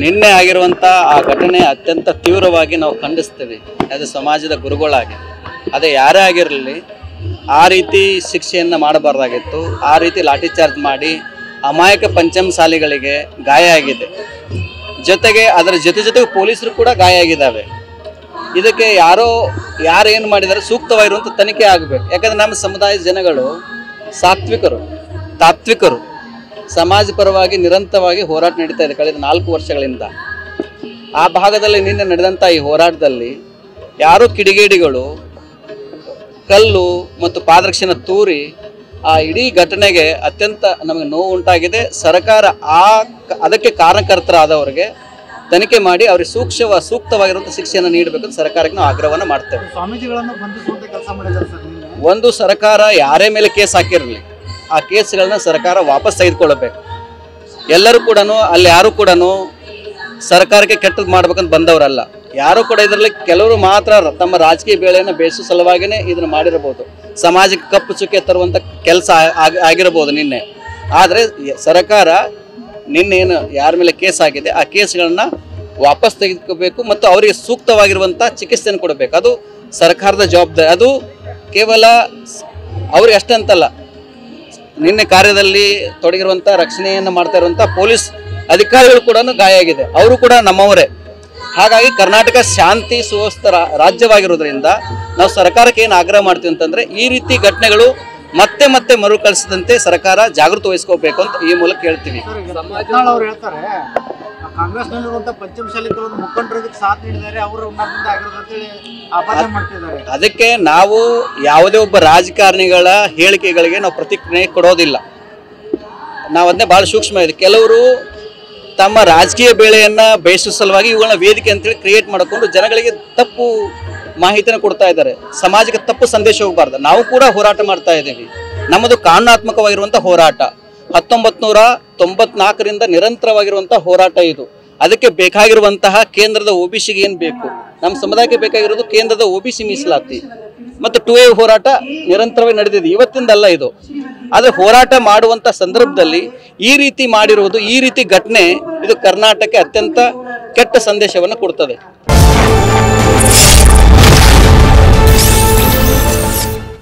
ನಿನ್ನೆ ಆಗಿರುವಂಥ ಆ ಘಟನೆ ಅತ್ಯಂತ ತೀವ್ರವಾಗಿ ನಾವು ಖಂಡಿಸ್ತೀವಿ ಅದು ಸಮಾಜದ ಗುರುಗಳಾಗಿ. ಅದೇ ಯಾರೇ ಆಗಿರಲಿ ಆ ರೀತಿ ಶಿಕ್ಷೆಯನ್ನು ಮಾಡಬಾರ್ದಾಗಿತ್ತು. ಆ ರೀತಿ ಲಾಠಿ ಚಾರ್ಜ್ ಮಾಡಿ ಅಮಾಯಕ ಪಂಚಮಸಾಲಿಗಳಿಗೆ ಗಾಯ ಆಗಿದೆ. ಜೊತೆಗೆ ಅದರ ಜೊತೆಗೆ ಪೊಲೀಸರು ಕೂಡ ಗಾಯ ಆಗಿದ್ದಾವೆ. ಇದಕ್ಕೆ ಯಾರು ಏನು ಮಾಡಿದ್ದಾರೆ ಸೂಕ್ತವಾಗಿರುವಂಥ ತನಿಖೆ ಆಗಬೇಕು. ಯಾಕಂದರೆ ನಮ್ಮ ಸಮುದಾಯದ ಜನಗಳು ಸಾತ್ವಿಕರು, ತಾತ್ವಿಕರು, ಸಮಾಜ ಪರವಾಗಿ ನಿರಂತರವಾಗಿ ಹೋರಾಟ ನಡೀತಾ ಇದೆ ಕಳೆದ 4 ವರ್ಷಗಳಿಂದ. ಆ ಭಾಗದಲ್ಲಿ ನಿನ್ನೆ ನಡೆದಂಥ ಈ ಹೋರಾಟದಲ್ಲಿ ಯಾರೋ ಕಿಡಿಗೇಡಿಗಳು ಕಲ್ಲು ಮತ್ತು ಪಾದರಕ್ಷೆನ ತೂರಿ ಆ ಇಡೀ ಘಟನೆಗೆ ಅತ್ಯಂತ ನಮಗೆ ನೋವು ಉಂಟಾಗಿದೆ. ಸರ್ಕಾರ ಅದಕ್ಕೆ ಕಾರಣಕರ್ತರಾದವರಿಗೆ ತನಿಖೆ ಮಾಡಿ ಅವರಿಗೆ ಸೂಕ್ತವಾಗಿರುವಂಥ ಶಿಕ್ಷೆಯನ್ನು ನೀಡಬೇಕಂತ ಸರ್ಕಾರಕ್ಕೆ ನಾವು ಆಗ್ರಹವನ್ನು ಮಾಡ್ತೇವೆ. ಸ್ವಾಮೀಜಿಗಳನ್ನು ಬಂಧಿಸುವಂತ ಕೆಲಸ ಮಾಡಿದ್ದಾರೆ ಸರ್. ಒಂದು ಸರ್ಕಾರ ಯಾರೇ ಮೇಲೆ ಕೇಸ್ ಹಾಕಿರಲಿ ಆ ಕೇಸ್ಗಳನ್ನ ಸರ್ಕಾರ ವಾಪಸ್ ತೆಗೆದುಕೊಳ್ಳಬೇಕು. ಎಲ್ಲರೂ ಕೂಡ ಅಲ್ಲಿ ಯಾರು ಕೂಡ ಸರ್ಕಾರಕ್ಕೆ ಕೆಟ್ಟದ್ದು ಮಾಡ್ಬೇಕಂತ ಬಂದವರಲ್ಲ. ಯಾರು ಕೂಡ ಇದರಲ್ಲಿ ಕೆಲವರು ಮಾತ್ರ ತಮ್ಮ ರಾಜಕೀಯ ಬೇಳೆಯನ್ನು ಬೇಯಿಸೋ ಸಲುವಾಗಿಯೇ ಇದನ್ನು ಮಾಡಿರಬಹುದು. ಸಮಾಜಕ್ಕೆ ಕಪ್ಪು ಚುಕ್ಕೆ ತರುವಂಥ ಕೆಲಸ ಆಗಿರಬಹುದು ನಿನ್ನೆ. ಆದರೆ ಸರ್ಕಾರ ನಿನ್ನೇನು ಯಾರ ಮೇಲೆ ಕೇಸ್ ಆಗಿದೆ ಆ ಕೇಸ್ಗಳನ್ನ ವಾಪಸ್ ತೆಗೆದುಕೋಬೇಕು ಮತ್ತು ಅವರಿಗೆ ಸೂಕ್ತವಾಗಿರುವಂಥ ಚಿಕಿತ್ಸೆಯನ್ನು ಕೊಡಬೇಕು. ಅದು ಸರ್ಕಾರದ ಜವಾಬ್ದಾರಿ. ಅದು ಕೇವಲ ಅವ್ರಿಗೆ ಅಷ್ಟಂತಲ್ಲ, ನಿನ್ನೆ ಕಾರ್ಯದಲ್ಲಿ ತೊಡಗಿರುವಂಥ ರಕ್ಷಣೆಯನ್ನು ಮಾಡ್ತಾ ಇರುವಂಥ ಪೊಲೀಸ್ ಅಧಿಕಾರಿಗಳು ಕೂಡ ಗಾಯ ಆಗಿದೆ. ಅವರು ಕೂಡ ನಮ್ಮವರೇ. ಹಾಗಾಗಿ ಕರ್ನಾಟಕ ಶಾಂತಿ ಸುವ್ಯವಸ್ಥೆ ರಾಜ್ಯವಾಗಿರೋದ್ರಿಂದ ನಾವು ಸರ್ಕಾರಕ್ಕೆ ಏನು ಆಗ್ರಹ ಮಾಡ್ತೀವಿ ಅಂತಂದರೆ ಈ ರೀತಿ ಘಟನೆಗಳು ಮತ್ತೆ ಮರುಕಳಿಸದಂತೆ ಸರ್ಕಾರ ಜಾಗೃತಿ ವಹಿಸ್ಕೋಬೇಕು ಅಂತ ಈ ಮೂಲಕ ಹೇಳ್ತೀವಿ. ಅವ್ರು ಹೇಳ್ತಾರೆ ಕಾಂಗ್ರೆಸ್ನಲ್ಲಿರುವಂತ ಪಂಚಮಸಾಲಿ ಕೆಲವೊಂದು ಮುಖಂಡರಿಗೆ ಸಾಥ್ ನೀಡಿದ್ದಾರೆ, ಅವರು ಆಪಾದನೆ ಮಾಡ್ತಿದ್ದಾರೆ. ಅದಕ್ಕೆ ನಾವು ಯಾವುದೇ ಒಬ್ಬ ರಾಜಕಾರಣಿಗಳ ಹೇಳಿಕೆಗಳಿಗೆ ನಾವು ಪ್ರತಿಕ್ರಿಯೆ ಕೊಡೋದಿಲ್ಲ. ನಾವು ಅದನ್ನೇ ಭಾಳ ಸೂಕ್ಷ್ಮ ಇದೆ. ಕೆಲವರು ತಮ್ಮ ರಾಜಕೀಯ ಬೇಳೆಯನ್ನು ಬೇಯಿಸುವ ಸಲುವಾಗಿ ಇವುಗಳನ್ನ ವೇದಿಕೆ ಅಂತೇಳಿ ಕ್ರಿಯೇಟ್ ಮಾಡಿಕೊಂಡು ಜನಗಳಿಗೆ ತಪ್ಪು ಮಾಹಿತಿಯನ್ನು ಕೊಡ್ತಾ ಇದ್ದಾರೆ. ಸಮಾಜಕ್ಕೆ ತಪ್ಪು ಸಂದೇಶ ಹೋಗಬಾರ್ದು. ನಾವು ಕೂಡ ಹೋರಾಟ ಮಾಡ್ತಾ ಇದ್ದೀವಿ. ನಮ್ಮದು ಕಾನೂನಾತ್ಮಕವಾಗಿರುವಂಥ ಹೋರಾಟ 1994ರಿಂದ ನಿರಂತರವಾಗಿರುವಂಥ ಹೋರಾಟ ಇದು. ಅದಕ್ಕೆ ಬೇಕಾಗಿರುವಂತಹ ಕೇಂದ್ರದ OBCಗೆ ಏನು ಬೇಕು, ನಮ್ಮ ಸಮುದಾಯಕ್ಕೆ ಬೇಕಾಗಿರೋದು ಕೇಂದ್ರದ OBC ಮೀಸಲಾತಿ ಮತ್ತು 2A ಹೋರಾಟ ನಿರಂತರವಾಗಿ ನಡೆದಿದೆ, ಇವತ್ತಿಂದಲ್ಲ ಇದು. ಆದರೆ ಹೋರಾಟ ಮಾಡುವಂಥ ಸಂದರ್ಭದಲ್ಲಿ ಈ ರೀತಿ ಮಾಡಿರುವುದು, ಈ ರೀತಿ ಘಟನೆ ಇದು ಕರ್ನಾಟಕಕ್ಕೆ ಅತ್ಯಂತ ಕೆಟ್ಟ ಸಂದೇಶವನ್ನು ಕೊಡ್ತದೆ.